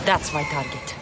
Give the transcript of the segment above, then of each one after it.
That's my target.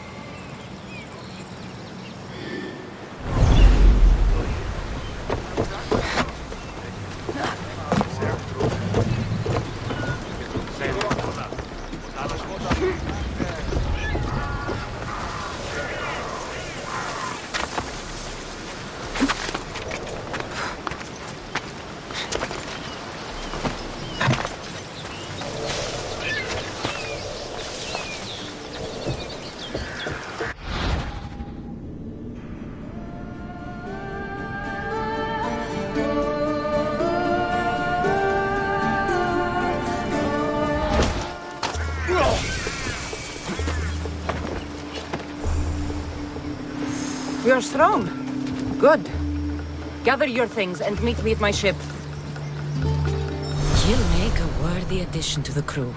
You're strong. Good. Gather your things and meet me at my ship. You'll make a worthy addition to the crew.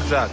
That.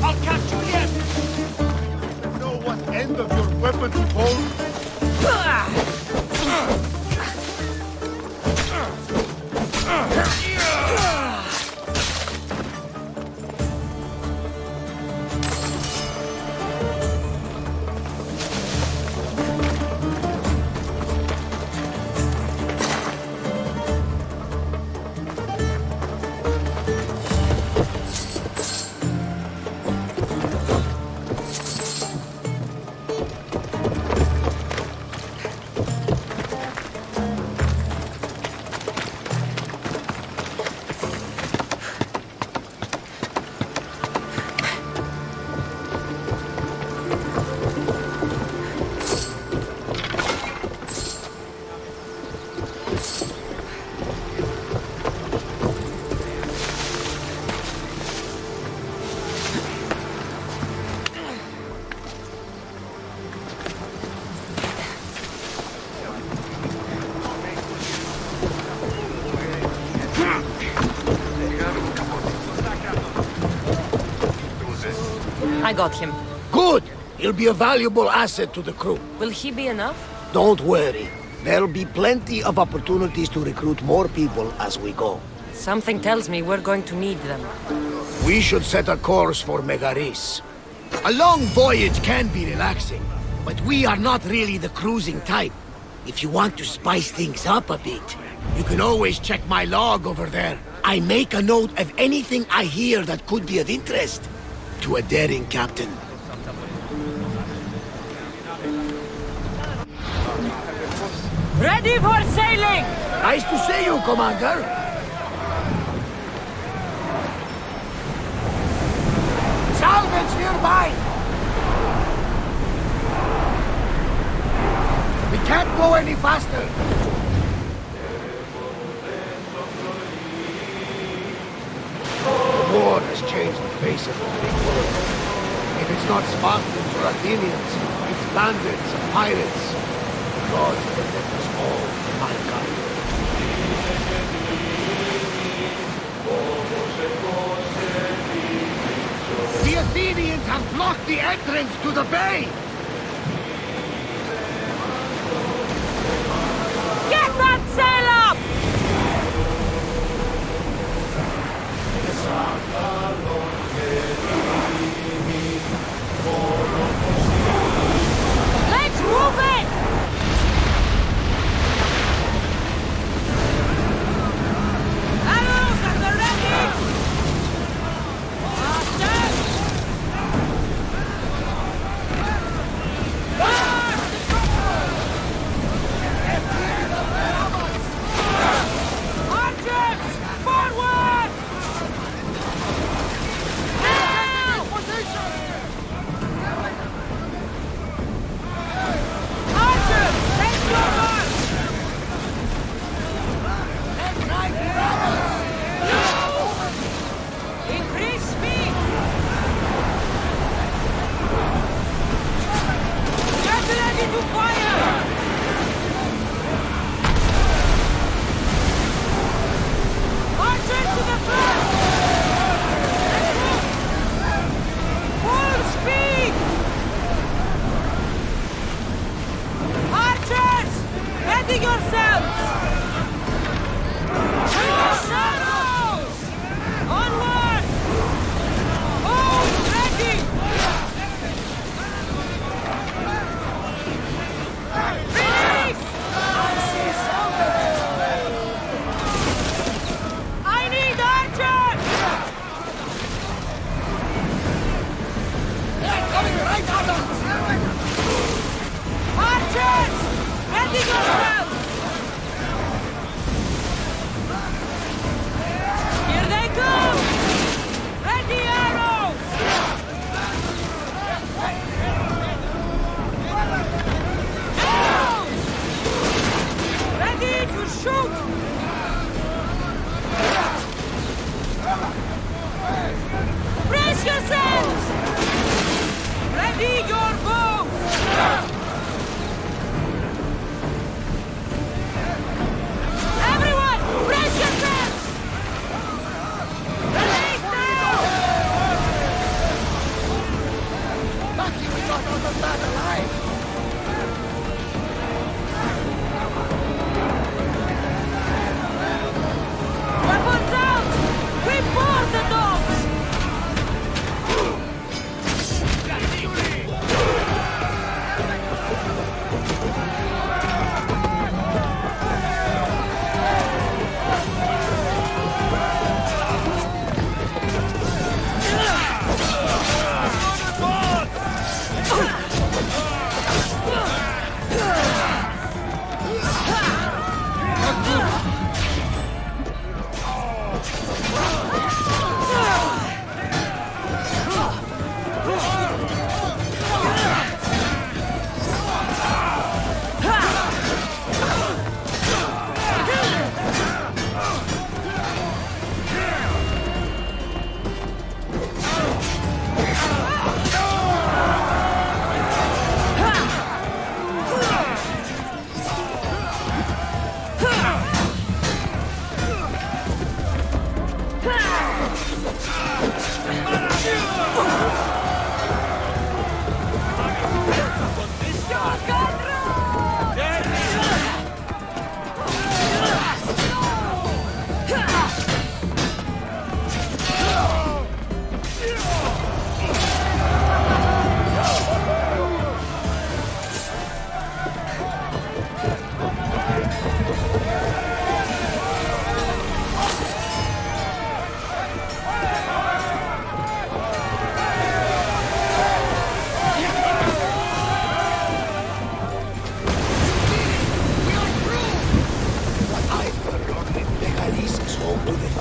I'll catch you yet! You know what end of your weapon to hold? I got him. Good! He'll be a valuable asset to the crew. Will he be enough? Don't worry. There'll be plenty of opportunities to recruit more people as we go. Something tells me we're going to need them. We should set a course for Megaris. A long voyage can be relaxing, but we are not really the cruising type. If you want to spice things up a bit, you can always check my log over there. I make a note of anything I hear that could be of interest to a daring captain. Ready for sailing! Nice to see you, Commander. Salvage nearby! We can't go any faster. The war has changed the face of the big world. If it's not Spartans or Athenians, it's bandits and pirates. God protect us all, mankind. The Athenians have blocked the entrance to the bay! Get that sail up! Let's move it! Arrows at the ready! Faster!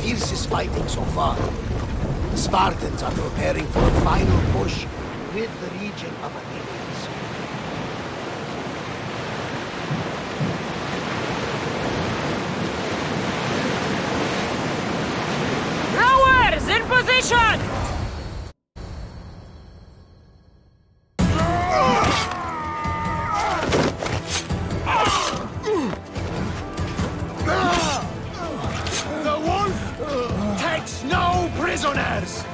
fiercest fighting so far. The Spartans are preparing for a final push with the region of Athenians. Rowers in position! The wolf takes no prisoners!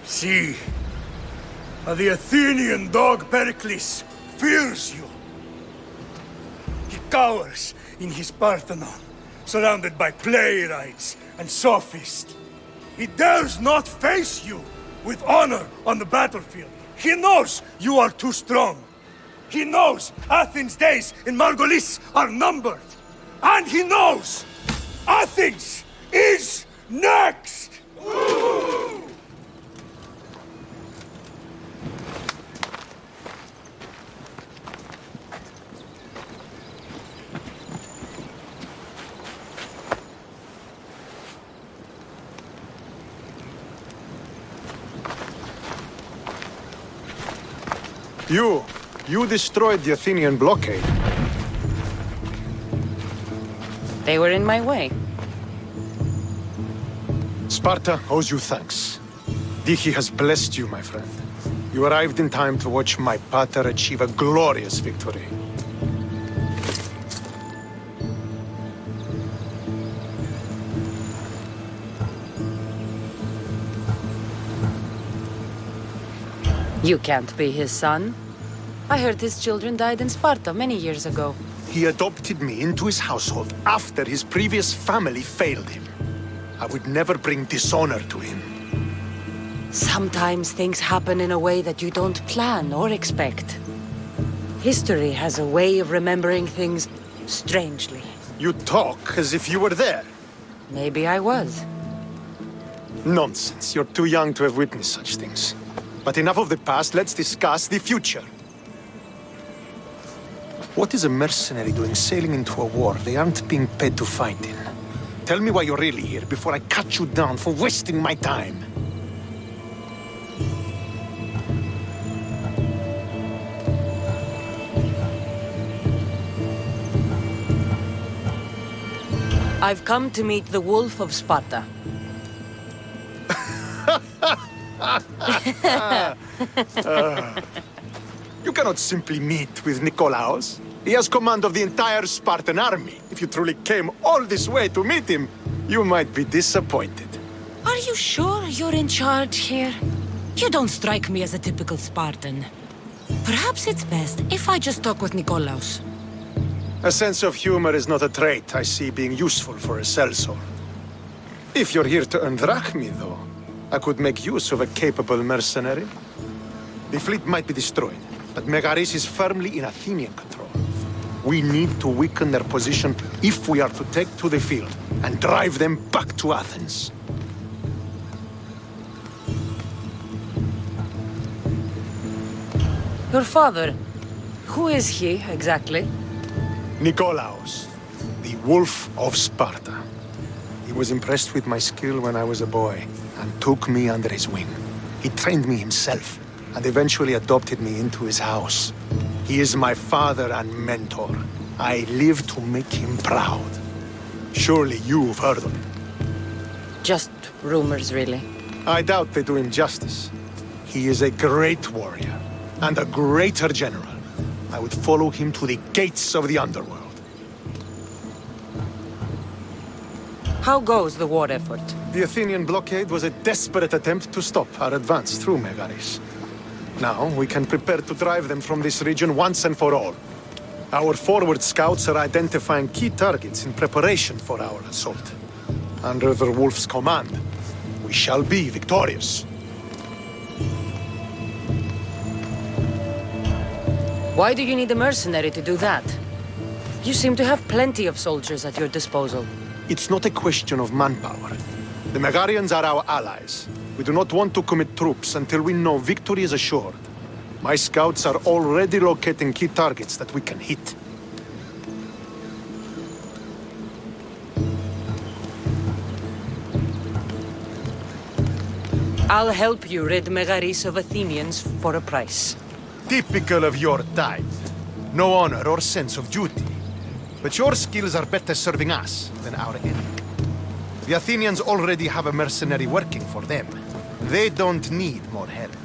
See, the Athenian dog Pericles fears you. He cowers in his Parthenon, surrounded by playwrights and sophists. He dares not face you with honor on the battlefield. He knows you are too strong. He knows Athens' days in Margolis are numbered. And he knows Athens is next! You destroyed the Athenian blockade. They were in my way. Sparta owes you thanks. Dichi has blessed you, my friend. You arrived in time to watch my pater achieve a glorious victory. You can't be his son. I heard his children died in Sparta many years ago. He adopted me into his household after his previous family failed him. I would never bring dishonor to him. Sometimes things happen in a way that you don't plan or expect. History has a way of remembering things strangely. You talk as if you were there. Maybe I was. Nonsense. You're too young to have witnessed such things. But enough of the past, let's discuss the future. What is a mercenary doing sailing into a war they aren't being paid to fight in? Tell me why you're really here before I cut you down for wasting my time. I've come to meet the Wolf of Sparta. You cannot simply meet with Nikolaos. He has command of the entire Spartan army. If you truly came all this way to meet him, you might be disappointed. Are you sure you're in charge here? You don't strike me as a typical Spartan. Perhaps it's best if I just talk with Nikolaos. A sense of humor is not a trait I see being useful for a sellsword. If you're here to earn drachmi, though, I could make use of a capable mercenary. The fleet might be destroyed, but Megaris is firmly in Athenian control. We need to weaken their position if we are to take to the field and drive them back to Athens. Your father, who is he exactly? Nikolaos, the Wolf of Sparta. He was impressed with my skill when I was a boy and took me under his wing. He trained me himself and eventually adopted me into his house. He is my father and mentor. I live to make him proud. Surely you've heard of him. Just rumors, really. I doubt they do him justice. He is a great warrior and a greater general. I would follow him to the gates of the underworld. How goes the war effort? The Athenian blockade was a desperate attempt to stop our advance through Megaris. Now, we can prepare to drive them from this region once and for all. Our forward scouts are identifying key targets in preparation for our assault. Under the Wolf's command, we shall be victorious. Why do you need a mercenary to do that? You seem to have plenty of soldiers at your disposal. It's not a question of manpower. The Megarians are our allies. We do not want to commit troops until we know victory is assured. My scouts are already locating key targets that we can hit. I'll help you rid Megaris of Athenians for a price. Typical of your type. No honor or sense of duty. But your skills are better serving us than our enemy. The Athenians already have a mercenary working for them. They don't need more help.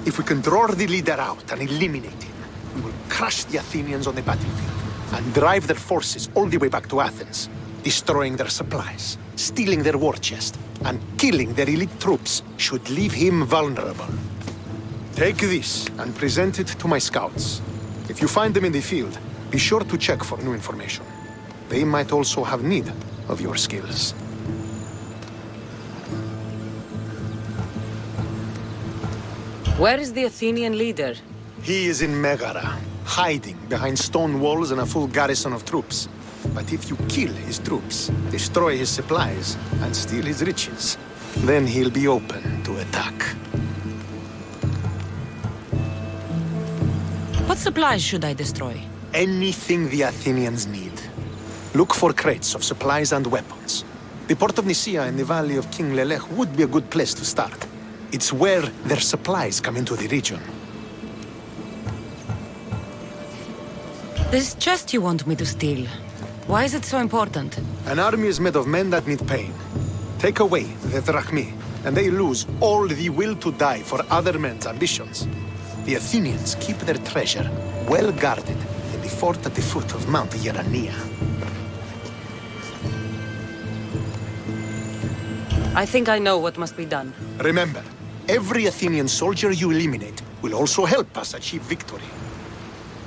If we can draw the leader out and eliminate him, we will crush the Athenians on the battlefield and drive their forces all the way back to Athens, destroying their supplies, stealing their war chest, and killing their elite troops should leave him vulnerable. Take this and present it to my scouts. If you find them in the field, be sure to check for new information. They might also have need of your skills. Where is the Athenian leader? He is in Megara, hiding behind stone walls and a full garrison of troops. But if you kill his troops, destroy his supplies, and steal his riches, then he'll be open to attack. What supplies should I destroy? Anything the Athenians need. Look for crates of supplies and weapons. The port of Nicaea in the valley of King Lelech would be a good place to start. It's where their supplies come into the region. This chest you want me to steal. Why is it so important? An army is made of men that need pain. Take away the drachmi, and they lose all the will to die for other men's ambitions. The Athenians keep their treasure well guarded in the fort at the foot of Mount Yerania. I think I know what must be done. Remember, every Athenian soldier you eliminate will also help us achieve victory.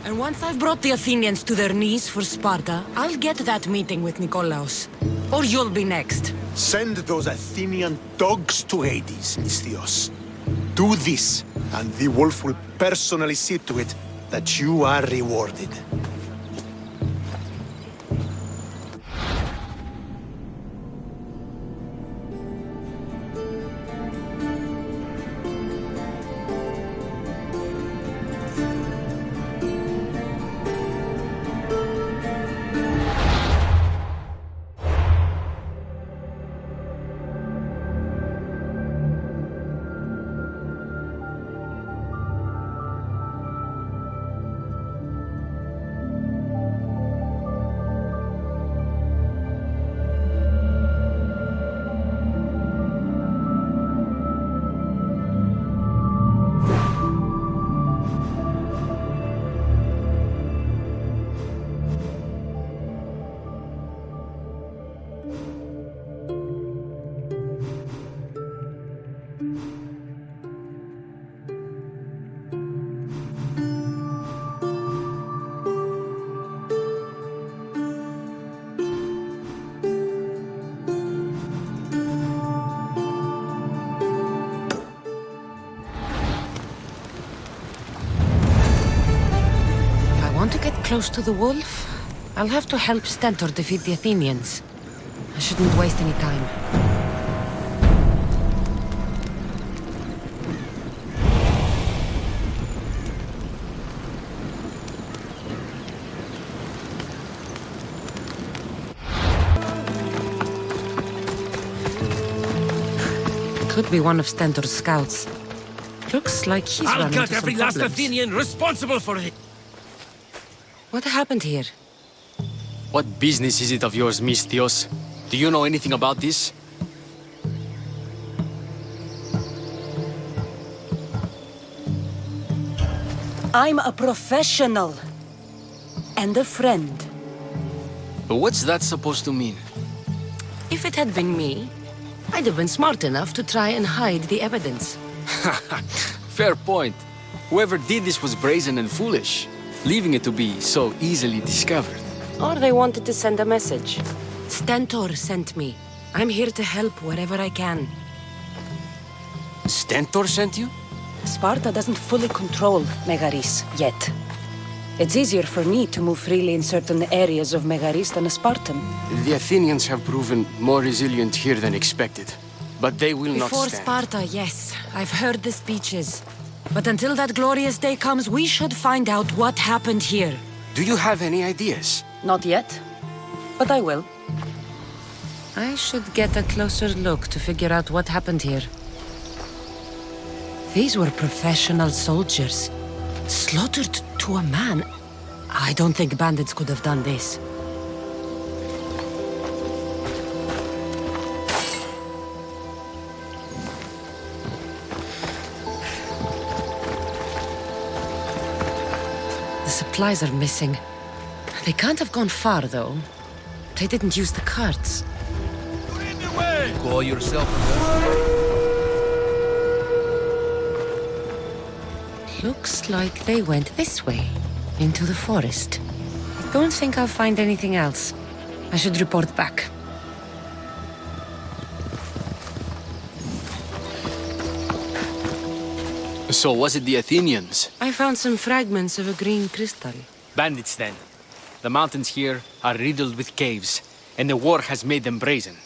And once I've brought the Athenians to their knees for Sparta, I'll get that meeting with Nikolaos. Or you'll be next. Send those Athenian dogs to Hades, Misthios. Do this, and the wolf will personally see to it that you are rewarded. Want to get close to the wolf? I'll have to help Stentor defeat the Athenians. I shouldn't waste any time. Could be one of Stentor's scouts. Looks like he's I'll run cut into some every last problems. Athenian responsible for it. What happened here? What business is it of yours, Misthios? Do you know anything about this? I'm a professional. And a friend. But what's that supposed to mean? If it had been me, I'd have been smart enough to try and hide the evidence. Fair point. Whoever did this was brazen and foolish, leaving it to be so easily discovered. Or they wanted to send a message. Stentor sent me. I'm here to help wherever I can. Stentor sent you? Sparta doesn't fully control Megaris yet. It's easier for me to move freely in certain areas of Megaris than a Spartan. The Athenians have proven more resilient here than expected. But they will not Before stand. Sparta, yes. I've heard the speeches. But until that glorious day comes, we should find out what happened here. Do you have any ideas? Not yet, but I will. I should get a closer look to figure out what happened here. These were professional soldiers, slaughtered to a man. I don't think bandits could have done this. The supplies are missing. They can't have gone far, though. They didn't use the carts. Call yourself. Looks like they went this way, into the forest. I don't think I'll find anything else. I should report back. So was it the Athenians? I found some fragments of a green crystal. Bandits then. The mountains here are riddled with caves, and the war has made them brazen.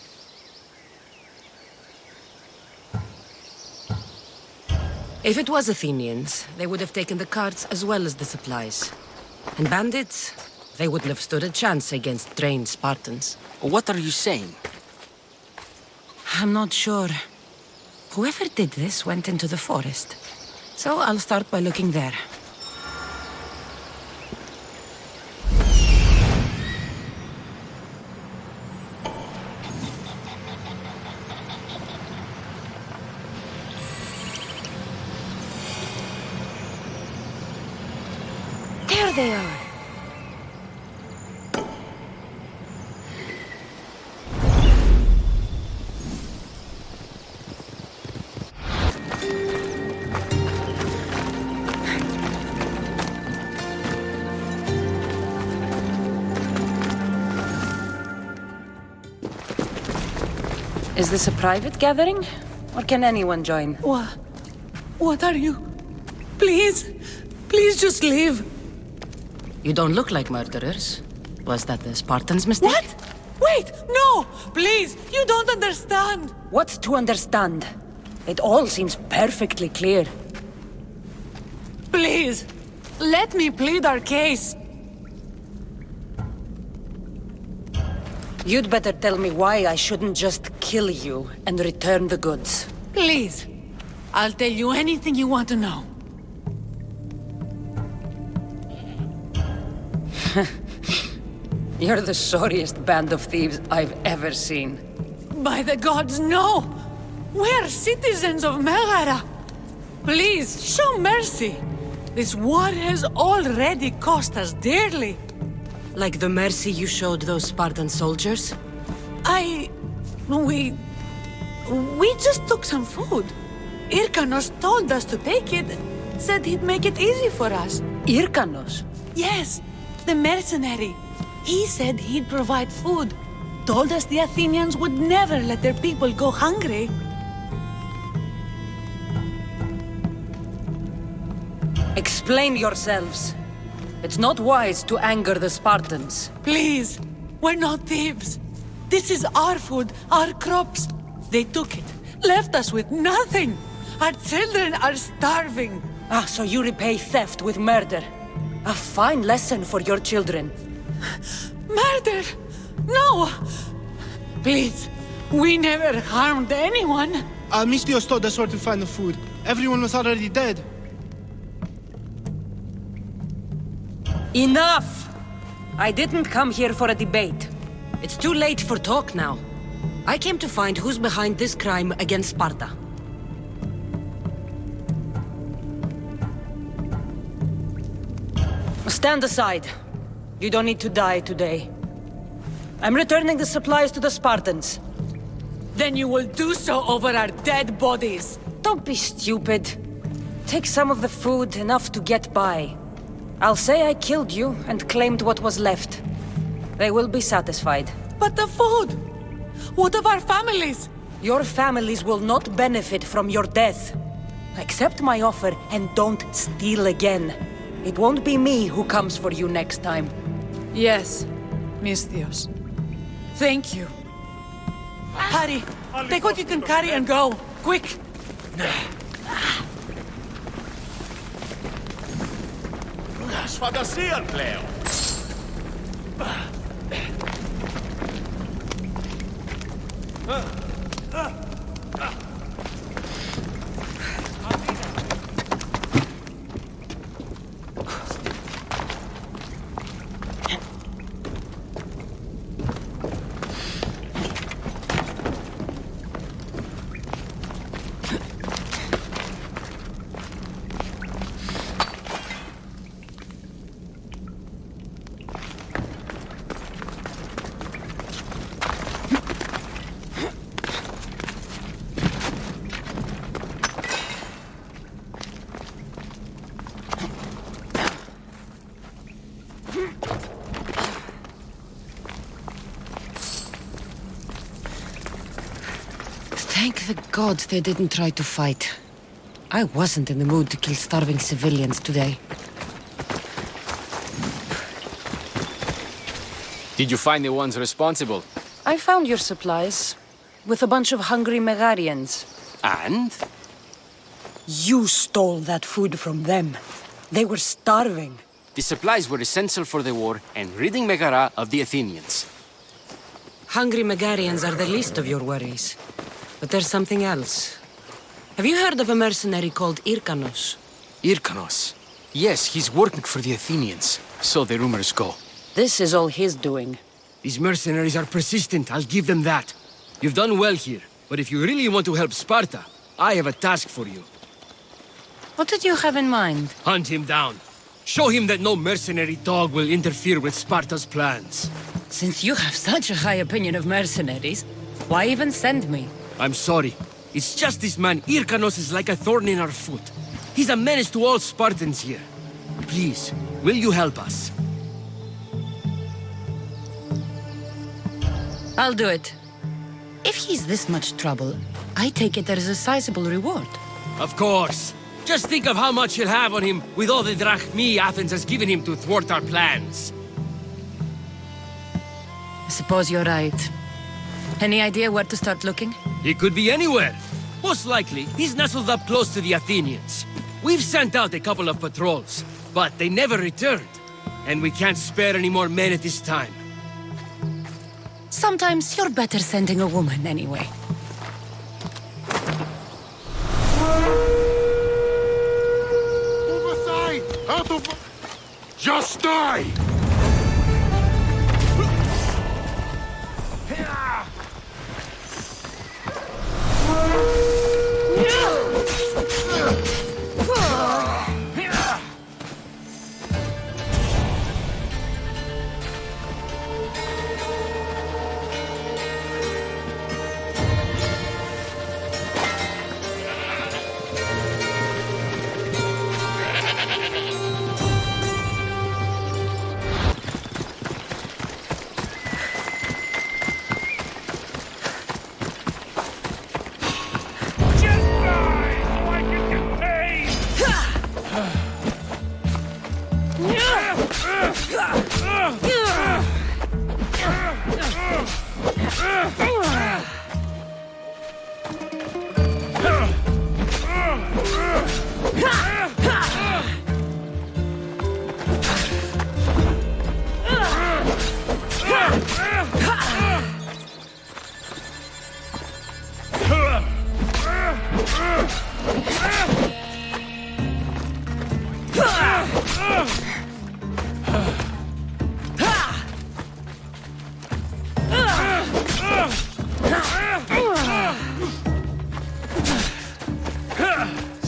If it was Athenians, they would have taken the carts as well as the supplies. And bandits, they wouldn't have stood a chance against trained Spartans. What are you saying? I'm not sure. Whoever did this went into the forest. So I'll start by looking there. There they are. Is this a private gathering? Or can anyone join? What are you? Please, please just leave. You don't look like murderers. Was that the Spartans' mistake? What? Wait, no! Please, you don't understand. What's to understand? It all seems perfectly clear. Please, let me plead our case. You'd better tell me why I shouldn't just kill you and return the goods. Please, I'll tell you anything you want to know. You're the sorriest band of thieves I've ever seen. By the gods, no! We're citizens of Megara. Please, show mercy. This war has already cost us dearly. Like the mercy you showed those Spartan soldiers? We just took some food. Irkanos told us to take it. Said he'd make it easy for us. Irkanos? Yes, the mercenary. He said he'd provide food. Told us the Athenians would never let their people go hungry. Explain yourselves. It's not wise to anger the Spartans. Please, we're not thieves. This is our food, our crops. They took it, left us with nothing. Our children are starving. Ah, so you repay theft with murder. A fine lesson for your children. Murder! No! Please, we never harmed anyone. Mistios told us where to find the food. Everyone was already dead. Enough! I didn't come here for a debate. It's too late for talk now. I came to find who's behind this crime against Sparta. Stand aside. You don't need to die today. I'm returning the supplies to the Spartans. Then you will do so over our dead bodies. Don't be stupid. Take some of the food, enough to get by. I'll say I killed you and claimed what was left. They will be satisfied. But the food! What of our families? Your families will not benefit from your death. Accept my offer and don't steal again. It won't be me who comes for you next time. Yes, Misthios. Thank you. Hurry, take what you can carry and go. Quick! Σφαντασία πλέον. Thank the gods they didn't try to fight. I wasn't in the mood to kill starving civilians today. Did you find the ones responsible? I found your supplies, with a bunch of hungry Megarians. And? You stole that food from them. They were starving. The supplies were essential for the war and ridding Megara of the Athenians. Hungry Megarians are the least of your worries. But there's something else. Have you heard of a mercenary called Irkanos? Irkanos? Yes, he's working for the Athenians. So the rumors go. This is all his doing. These mercenaries are persistent, I'll give them that. You've done well here, but if you really want to help Sparta, I have a task for you. What did you have in mind? Hunt him down. Show him that no mercenary dog will interfere with Sparta's plans. Since you have such a high opinion of mercenaries, why even send me? I'm sorry. It's just this man Irkanos is like a thorn in our foot. He's a menace to all Spartans here. Please, will you help us? I'll do it. If he's this much trouble, I take it there is a sizable reward. Of course. Just think of how much he'll have on him with all the drachmi Athens has given him to thwart our plans. I suppose you're right. Any idea where to start looking? He could be anywhere. Most likely, he's nestled up close to the Athenians. We've sent out a couple of patrols, but they never returned. And we can't spare any more men at this time. Sometimes you're better sending a woman anyway. Move aside! Out of... Just die!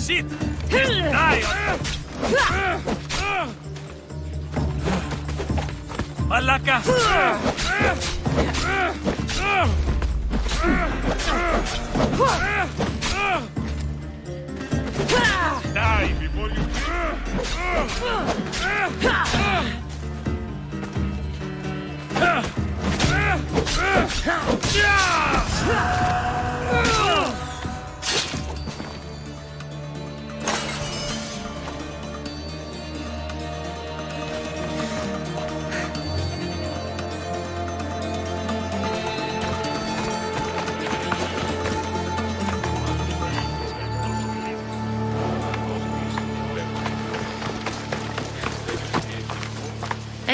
Sit! Die! Malaka! Die before you...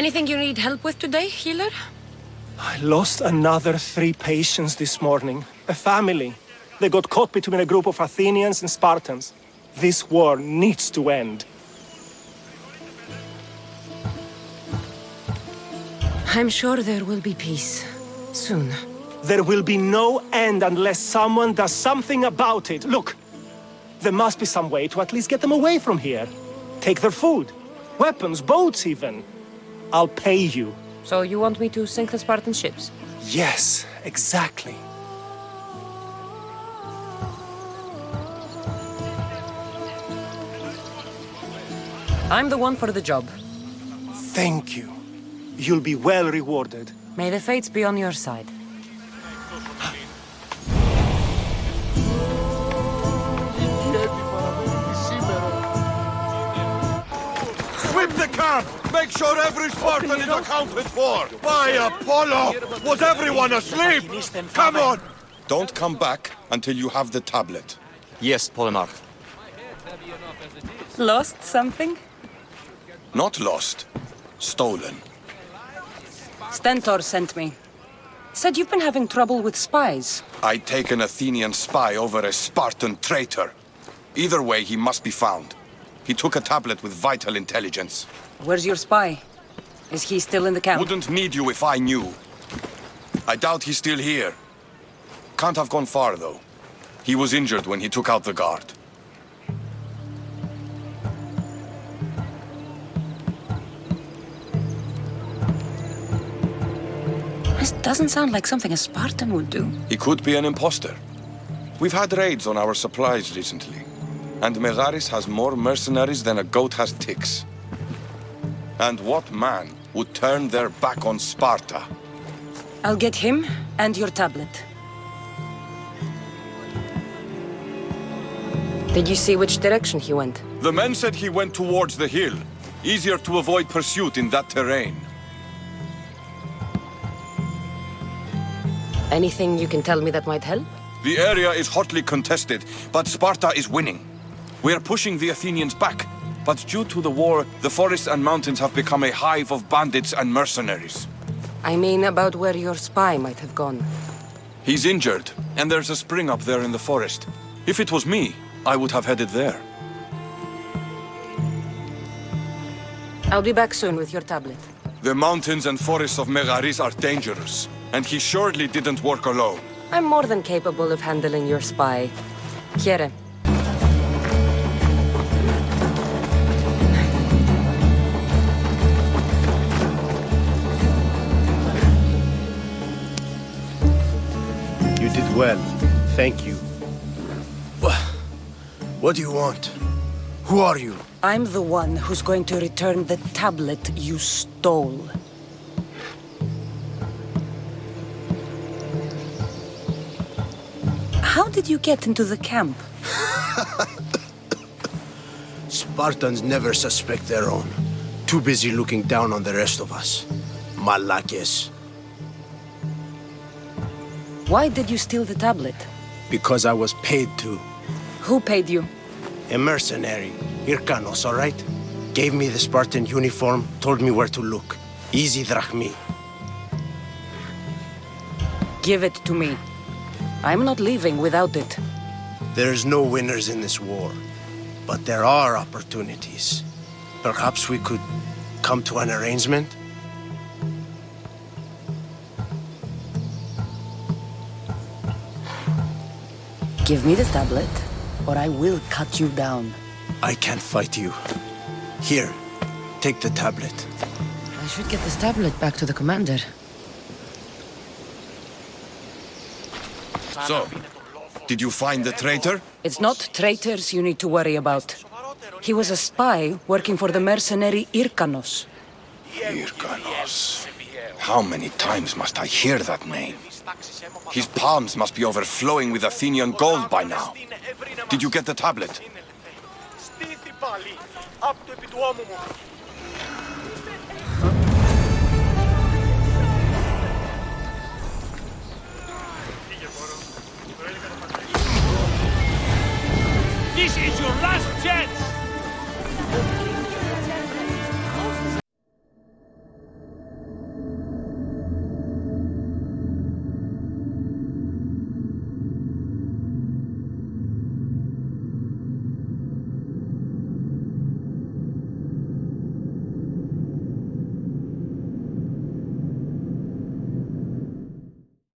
Anything you need help with today, healer? I lost another 3 patients this morning. A family. They got caught between a group of Athenians and Spartans. This war needs to end. I'm sure there will be peace. Soon. There will be no end unless someone does something about it. Look, there must be some way to at least get them away from here. Take their food, weapons, boats even. I'll pay you. So you want me to sink the Spartan ships? Yes, exactly. I'm the one for the job. Thank you. You'll be well rewarded. May the fates be on your side. Sweep the camp! Make sure every Spartan is accounted for! By Apollo! Was everyone asleep? Come on! Don't come back until you have the tablet. Yes, Polemarch. Lost something? Not lost. Stolen. Stentor sent me. Said you've been having trouble with spies. I take an Athenian spy over a Spartan traitor. Either way, he must be found. He took a tablet with vital intelligence. Where's your spy? Is he still in the camp? Wouldn't need you if I knew. I doubt he's still here. Can't have gone far, though. He was injured when he took out the guard. This doesn't sound like something a Spartan would do. He could be an imposter. We've had raids on our supplies recently. And Megaris has more mercenaries than a goat has ticks. And what man would turn their back on Sparta? I'll get him and your tablet. Did you see which direction he went? The men said he went towards the hill. Easier to avoid pursuit in that terrain. Anything you can tell me that might help? The area is hotly contested, but Sparta is winning. We are pushing the Athenians back, but due to the war, the forests and mountains have become a hive of bandits and mercenaries. I mean about where your spy might have gone. He's injured, and there's a spring up there in the forest. If it was me, I would have headed there. I'll be back soon with your tablet. The mountains and forests of Megaris are dangerous, and he surely didn't work alone. I'm more than capable of handling your spy. Here. You did well. Thank you. What do you want? Who are you? I'm the one who's going to return the tablet you stole. How did you get into the camp? Spartans never suspect their own. Too busy looking down on the rest of us. Malakes. Why did you steal the tablet? Because I was paid to. Who paid you? A mercenary. Hyrkanos, all right? Gave me the Spartan uniform, told me where to look. Easy drachmi. Give it to me. I'm not leaving without it. There's no winners in this war. But there are opportunities. Perhaps we could come to an arrangement? Give me the tablet, or I will cut you down. I can't fight you. Here, take the tablet. I should get this tablet back to the commander. So, did you find the traitor? It's not traitors you need to worry about. He was a spy working for the mercenary Hyrkanos. Hyrkanos. How many times must I hear that name? His palms must be overflowing with Athenian gold by now. Did you get the tablet? This is your last chance!